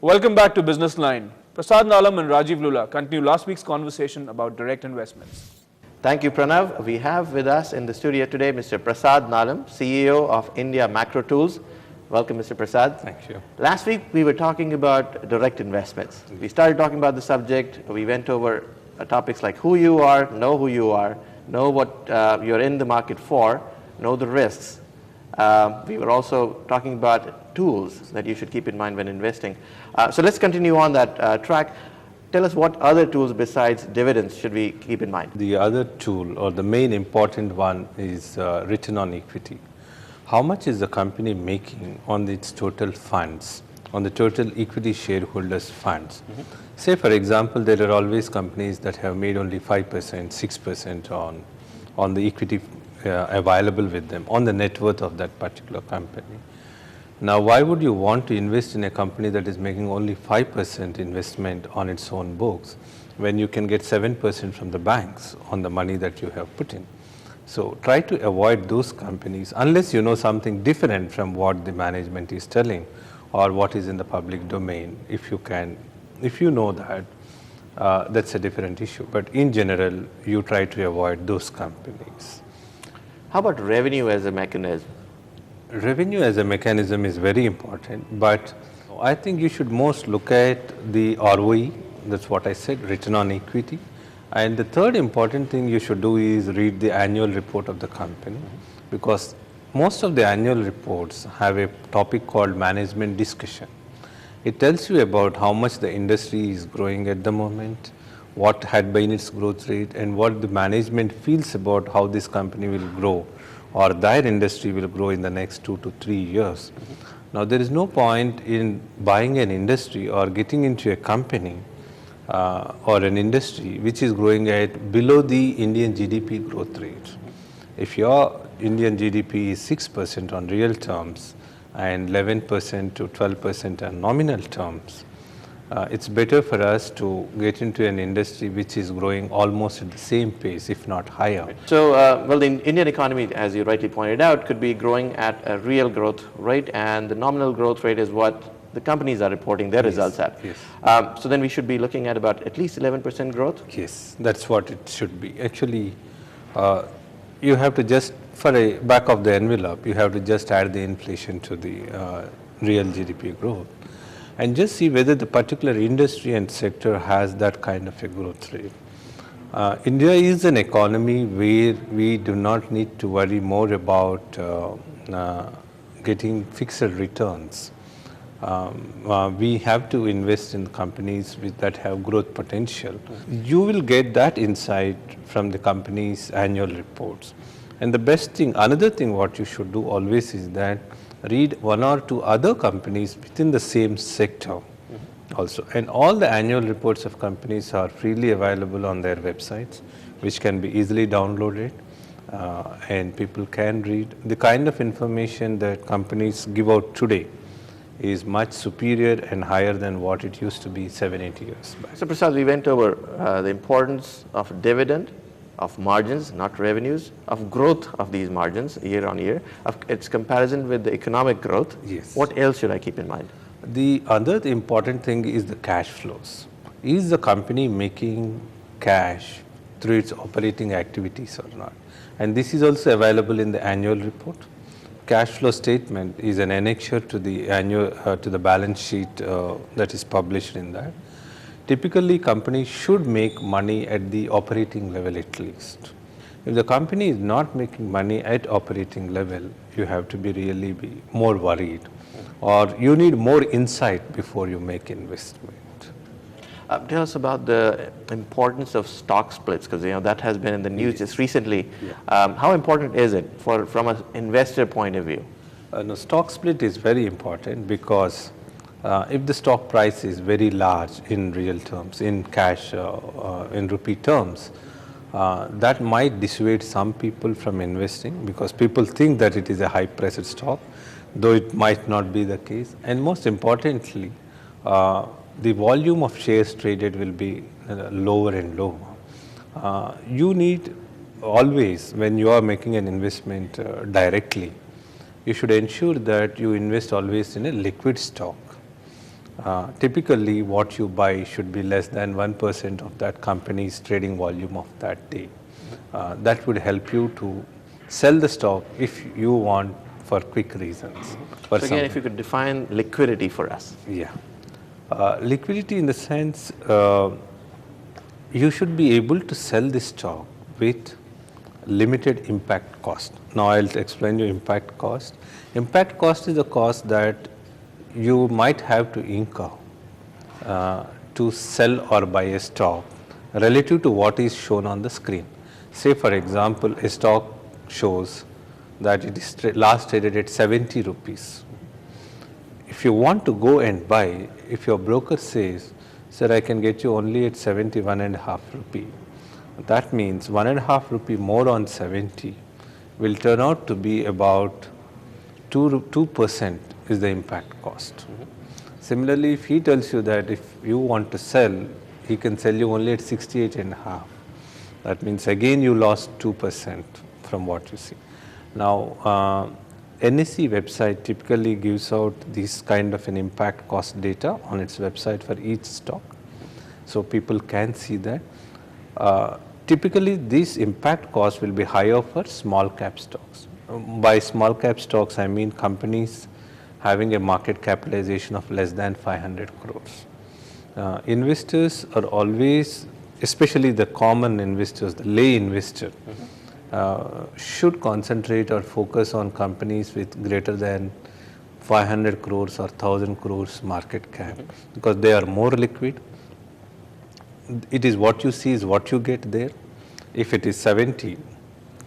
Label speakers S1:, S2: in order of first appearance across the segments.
S1: Welcome back to Business Line. Prasad Nalam and Rajiv Lula continue last week's conversation about direct investments.
S2: Thank you, Pranav. We have with us in the studio today Mr. Prasad Nalam, CEO of India Macro Tools. Welcome, Mr. Prasad.
S3: Thank you.
S2: Last week, we were talking about direct investments. We started talking about the subject. We went over topics like who you are, know what you're in the market for, know the risks. We were also talking about tools that you should keep in mind when investing. So let's continue on that track. Tell us what other tools besides dividends should we keep in mind?
S3: The other tool or the main important one is return on equity. How much is the company making on its total funds, on the total equity shareholders' funds? Say, for example, there are always companies that have made only 5%, 6% on the equity available with them, on the net worth of that particular company. Now, why would you want to invest in a company that is making only 5% investment on its own books when you can get 7% from the banks on the money that you have put in? So try to avoid those companies unless you know something different from what the management is telling or what is in the public domain. If you know that, that's a different issue. But in general, you try to avoid those companies.
S2: How about revenue as a mechanism?
S3: Revenue as a mechanism is very important, but I think you should most look at the ROE, that's what I said, return on equity. And the third important thing you should do is read the annual report of the company, because most of the annual reports have a topic called management discussion. It tells you about how much the industry is growing at the moment, what had been its growth rate, and what the management feels about how this company will grow or their industry will grow in the next 2 to 3 years. Now, there is no point in buying an industry or getting into a company or an industry which is growing at below the Indian GDP growth rate. If your Indian GDP is 6% on real terms and 11% to 12% on nominal terms, it's better for us to get into an industry which is growing almost at the same pace, if not higher.
S2: So, well, the Indian economy, as you rightly pointed out, could be growing at a real growth rate, and the nominal growth rate is what the companies are reporting their results at.
S3: Yes.
S2: So then we should be looking at about at least 11% growth?
S3: Yes, that's what it should be. Actually, you have to just, for a back of the envelope, you have to just add the inflation to the real GDP growth and just see whether the particular industry and sector has that kind of a growth rate. India is an economy where we do not need to worry more about getting fixed returns. We have to invest in companies that have growth potential. You will get that insight from the company's annual reports. And the best thing, another thing what you should do always is that read 1 or 2 other companies within the same sector also. And all the annual reports of companies are freely available on their websites, which can be easily downloaded and people can read. The kind of information that companies give out today is much superior and higher than what it used to be 7-8 years back.
S2: So, Prasad, we went over the importance of dividend, of margins, not revenues, of growth of these margins year on year, of its comparison with the economic growth.
S3: Yes.
S2: What else should I keep in mind?
S3: The other important thing is the cash flows. Is the company making cash through its operating activities or not? And this is also available in the annual report. Cash flow statement is an annexure to the annual to the balance sheet that is published in that. Typically, companies should make money at the operating level at least. If the company is not making money at operating level, you have to be really more worried, or you need more insight before you make investment.
S2: Tell us about the importance of stock splits, because that has been in the news just recently.
S3: Yeah.
S2: How important is it from an investor point of view?
S3: No, stock split is very important because if the stock price is very large in real terms, in cash, in rupee terms, that might dissuade some people from investing because people think that it is a high-priced stock, though it might not be the case. And most importantly, the volume of shares traded will be lower and lower. You need always, when you are making an investment directly, you should ensure that you invest always in a liquid stock. Typically, what you buy should be less than 1% of that company's trading volume of that day. That would help you to sell the stock if you want for quick reasons.
S2: So again, if you could define liquidity for us.
S3: Yeah. Liquidity in the sense, you should be able to sell this stock with limited impact cost. Now I'll explain you impact cost. Impact cost is the cost that you might have to incur to sell or buy a stock relative to what is shown on the screen. Say for example, a stock shows that it is last traded at 70 rupees. If you want to go and buy, if your broker says, sir, I can get you only at 71.5 rupee, that means 1.5 rupee more on 70 will turn out to be about 2% is the impact cost. Similarly, if he tells you that if you want to sell, he can sell you only at 68.5. That means again you lost 2% from what you see. Now, NSE website typically gives out this kind of an impact cost data on its website for each stock. So people can see that. Typically, this impact cost will be higher for small cap stocks. By small cap stocks, I mean companies having a market capitalization of less than 500 crores. Investors are always, especially the common investors, the lay investor, should concentrate or focus on companies with greater than 500 crores or 1000 crores market cap because they are more liquid. It is what you see is what you get there. If it is 70,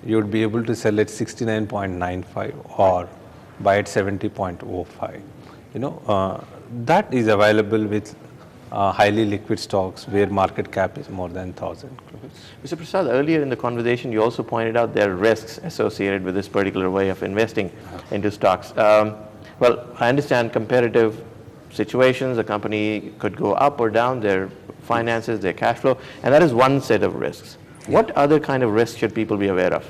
S3: you would be able to sell at 69.95 or buy at 70.05. That is available with highly liquid stocks where market cap is more than 1000 crores.
S2: Mr. Prasad, earlier in the conversation, you also pointed out there are risks associated with this particular way of investing into stocks. Well, I understand competitive situations, a company could go up or down, their finances, their cash flow, and that is one set of risks. What other kind of risks should people be aware of?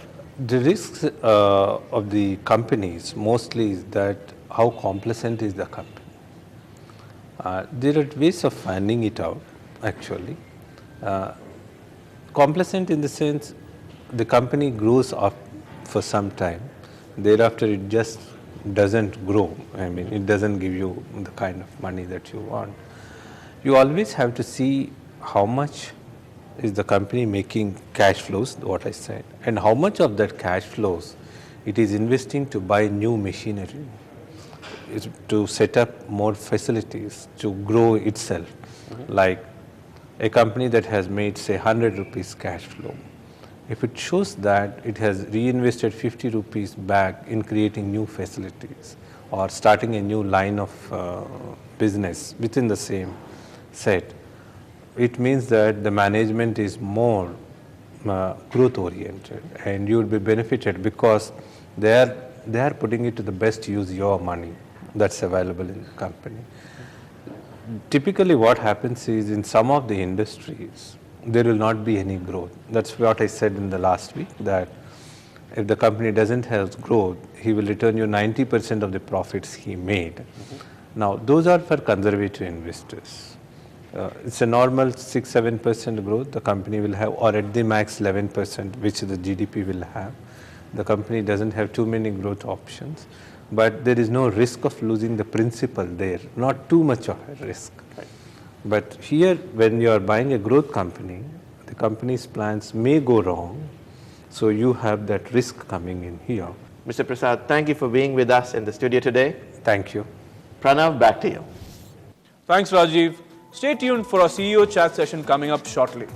S3: The risks of the companies mostly is that how complacent is the company. There are ways of finding it out actually. Complacent in the sense the company grows up for some time, thereafter it just doesn't grow. I mean, it doesn't give you the kind of money that you want. You always have to see how much is the company making cash flows, what I said, and how much of that cash flows it is investing to buy new machinery, is to set up more facilities, to grow itself. Like a company that has made say 100 rupees cash flow, if it shows that it has reinvested 50 rupees back in creating new facilities or starting a new line of business within the same set, it means that the management is more growth oriented and you will be benefited because they are putting it to the best use your money that's available in the company. Typically what happens is in some of the industries there will not be any growth. That's what I said in the last week, that if the company doesn't have growth, he will return you 90% of the profits he made. Now those are for conservative investors. It's a normal 6-7% growth the company will have, or at the max 11%, which the GDP will have. The company doesn't have too many growth options, but there is no risk of losing the principal there, not too much of a risk.
S2: Right.
S3: But here, when you are buying a growth company, the company's plans may go wrong, so you have that risk coming in here.
S2: Mr. Prasad, thank you for being with us in the studio today.
S3: Thank you.
S2: Pranav, back to you.
S1: Thanks, Rajiv. Stay tuned for our CEO chat session coming up shortly.